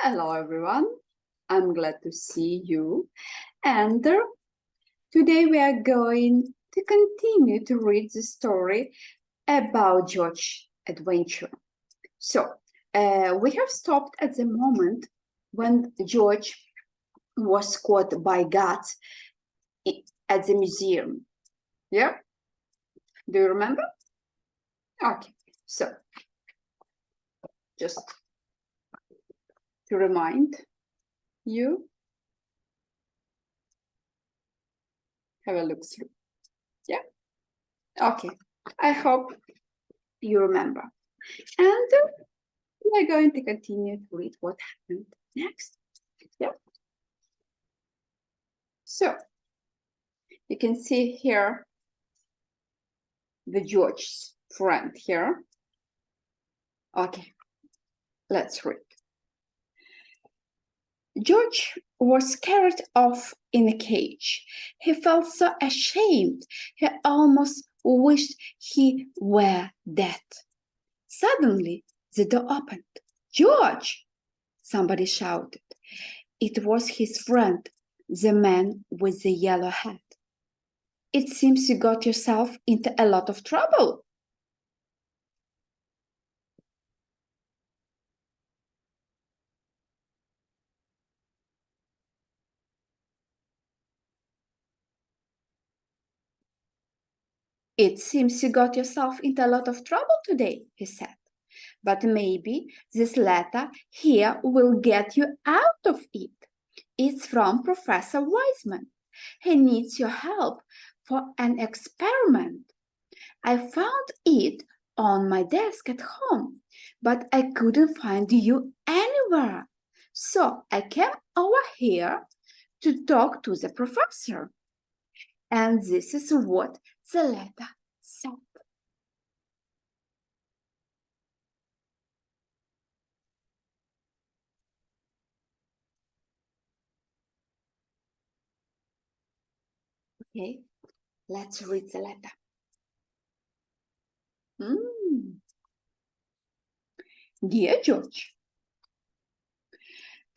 Hello, everyone. I'm glad to see you. And today we are going to continue to read the story about George's adventure. So, we have stopped at the moment when George was caught by guards at the museum. Yeah? Do you remember? Okay. So, just to remind you, have a look through. Yeah? Okay. I hope you remember. And we are going to continue to read what happened next. Yeah. So you can see here the George's friend here. Okay, let's read. George was carried off in a cage. He felt so ashamed, he almost wished he were dead. Suddenly, the door opened. George! Somebody shouted. It was his friend, the man with the yellow hat. It seems you got yourself into a lot of trouble. It seems you got yourself into a lot of trouble today, he said. But maybe this letter here will get you out of it. It's from Professor Wiseman. He needs your help for an experiment. I found it on my desk at home, but I couldn't find you anywhere. So I came over here to talk to the professor. And this is what the letter said. Okay, let's read the letter. Dear George,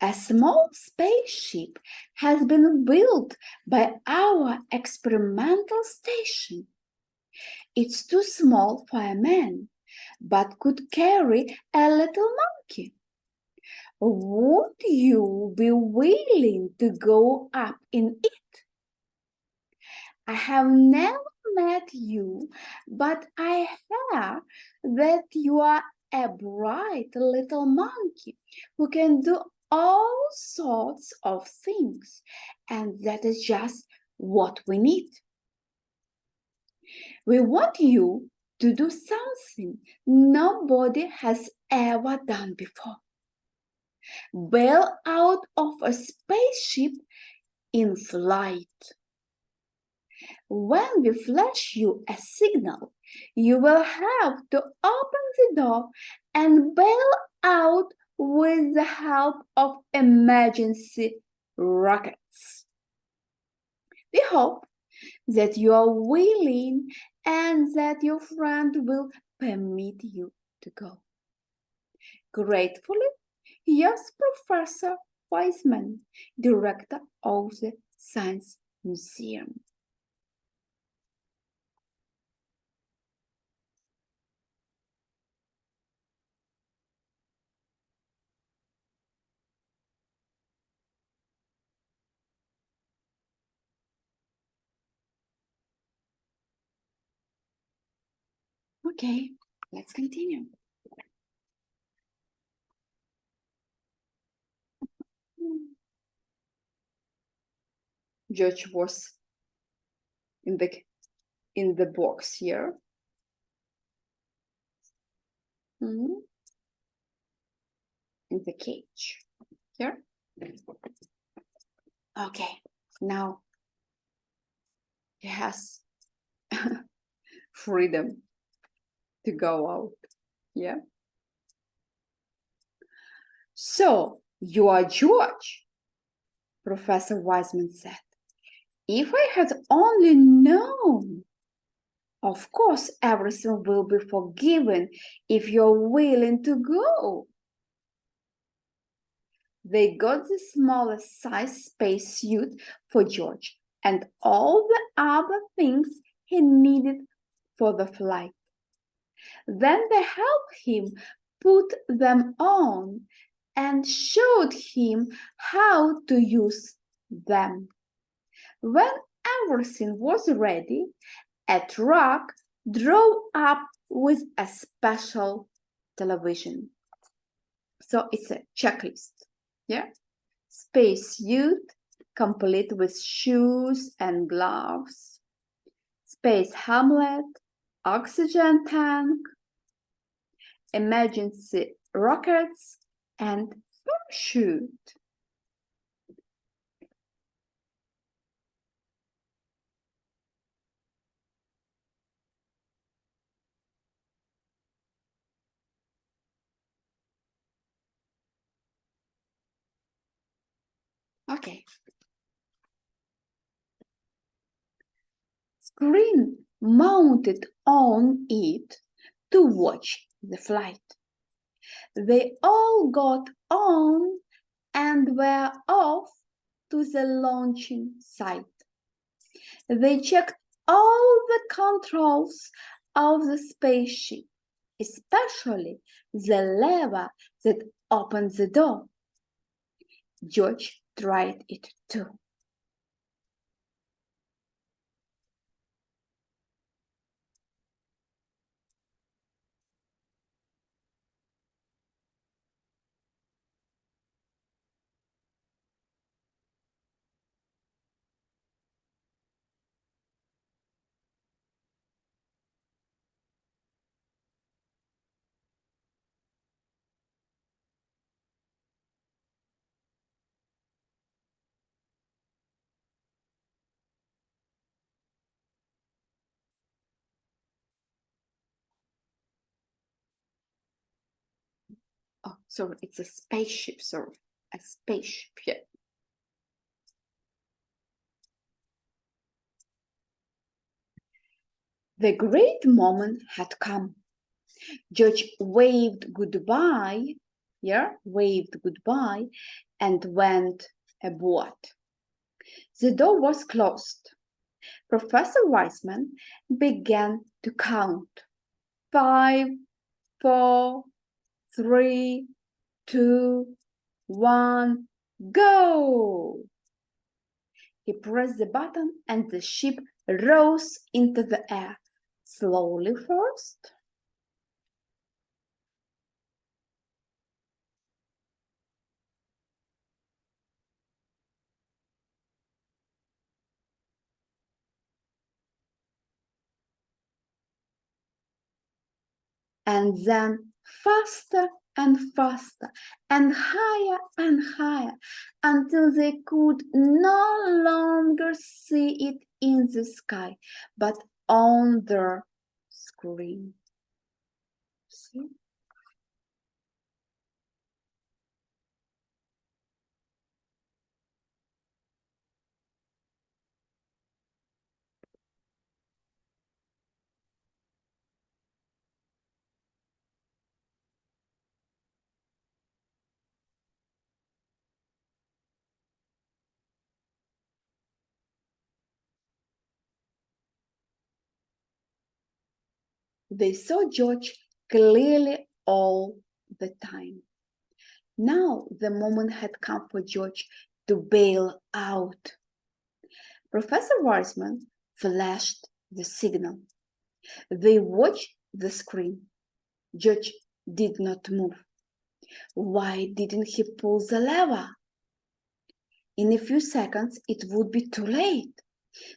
a small spaceship has been built by our experimental station. It's too small for a man, but could carry a little monkey. Would you be willing to go up in it? I have never met you, but I hear that you are a bright little monkey who can do all sorts of things, and that is just what we need. We want you to do something nobody has ever done before. Bail out of a spaceship in flight. When we flash you a signal, you will have to open the door and bail out with the help of emergency rockets. We hope that you are willing and that your friend will permit you to go. Gratefully, yours, Professor Wiseman, Director of the Science Museum. Okay, let's continue. George was in the box here. In the cage here. Okay, now he has freedom to go out. Yeah. So you are George, Professor Wiseman said. If I had only known. Of course, everything will be forgiven if you're willing to go. They got the smallest size spacesuit for George and all the other things he needed for the flight. Then they helped him put them on and showed him how to use them. When everything was ready, a truck drove up with a special television. So it's a checklist. Yeah. Spacesuit, complete with shoes and gloves. Space helmet, oxygen tank, emergency rockets, and parachute. Okay. Screen mounted on it to watch the flight. They all got on and were off to the launching site. They checked all the controls of the spaceship, especially the lever that opened the door. George tried it too. Oh, sorry, it's a spaceship, sorry. A spaceship, yeah. The great moment had come. George waved goodbye, and went aboard. The door was closed. Professor Weissman began to count. 5, 4, 3, 2, 1, go! He pressed the button and the ship rose into the air. Slowly first, and then faster and faster, and higher, until they could no longer see it in the sky, but on their screen. See? They saw George clearly all the time. Now the moment had come for George to bail out. Professor Weissman flashed the signal. They watched the screen. George did not move. Why didn't he pull the lever? In a few seconds, it would be too late.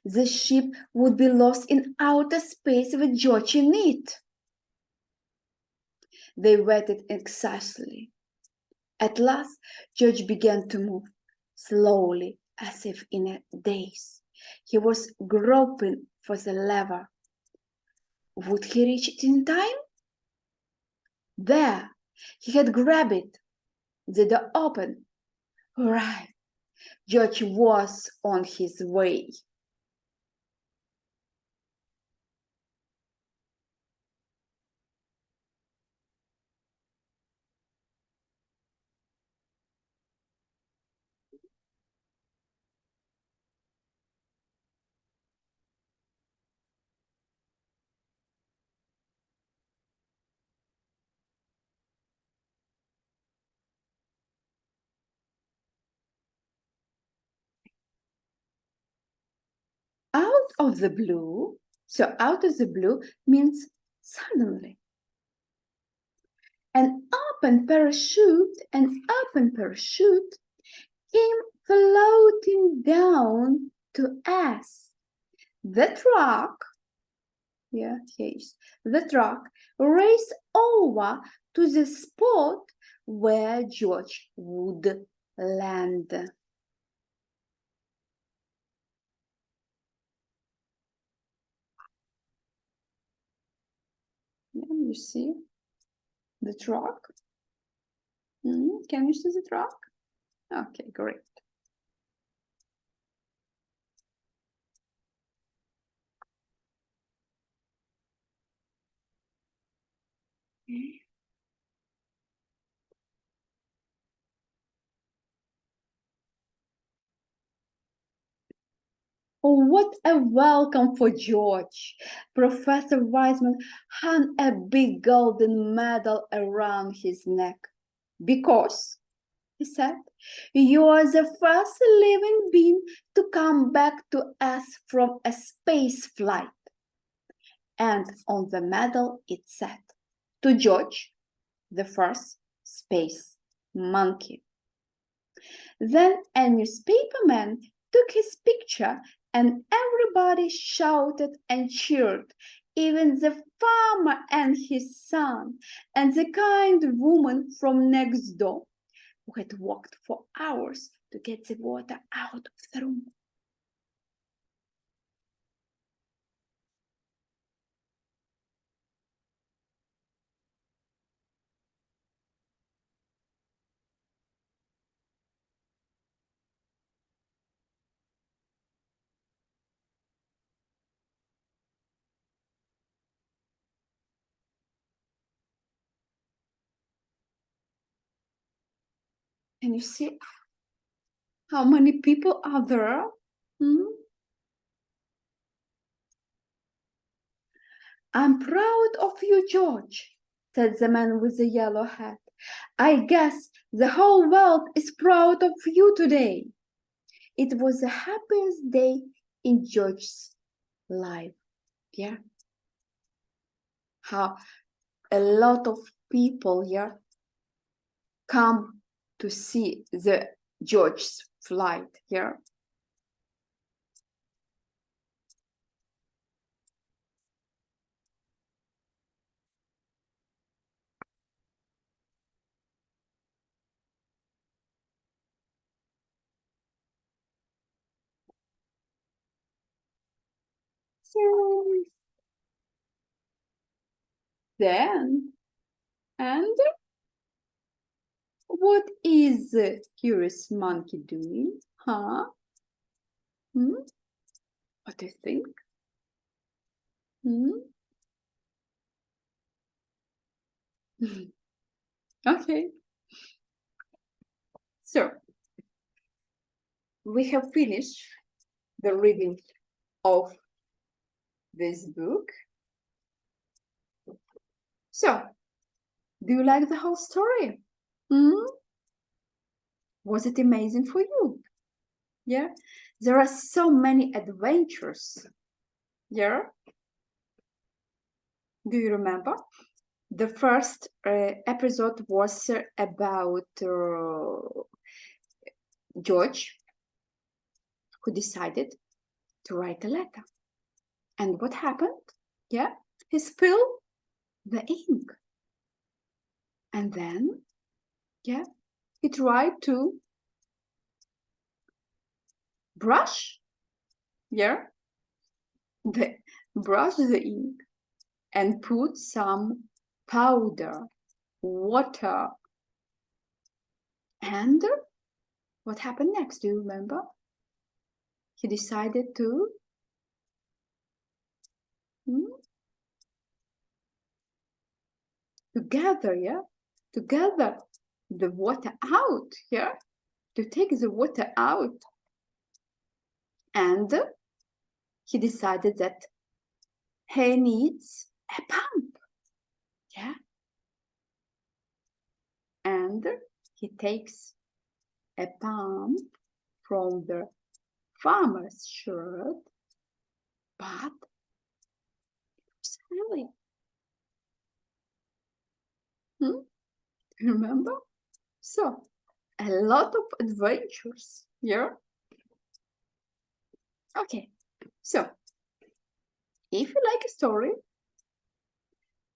The ship would be lost in outer space with George in it. They waited anxiously. At last, George began to move, slowly, as if in a daze. He was groping for the lever. Would he reach it in time? There! He had grabbed it. The door opened. Right! George was on his way. out of the blue, so out of the blue means suddenly. An open parachute came floating down to us. The truck, the truck raced over to the spot where George would land. You see the truck? Can you see the truck? Okay, great. Oh, what a welcome for George! Professor Wiseman hung a big golden medal around his neck. Because, he said, you are the first living being to come back to us from a space flight. And on the medal it said, to George, the first space monkey. Then a newspaperman took his picture and everybody shouted and cheered, even the farmer and his son, and the kind woman from next door, who had walked for hours to get the water out of the room. And you see how many people are there? I'm proud of you, George, said the man with the yellow hat. I guess the whole world is proud of you today. It was the happiest day in George's life. Yeah. How a lot of people here come to see the George's flight here. So then, and what is the curious monkey doing? Huh? What do you think? Okay. So, we have finished the reading of this book. So, do you like the whole story? Was it amazing for you? Yeah, there are so many adventures. Yeah, do you remember? The first episode was about George, who decided to write a letter. And what happened? Yeah, he spilled the ink. And then, yeah, he tried to brush, brush the ink and put some powder, water. And what happened next? Do you remember? He decided to to gather the water out, to take the water out. And he decided that he needs a pump, and he takes a pump from the farmer's shirt but it's really. Remember? So, a lot of adventures, yeah? Okay, so if you like a story,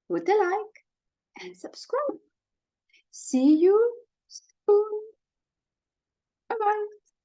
put a like and subscribe. See you soon. Bye-bye.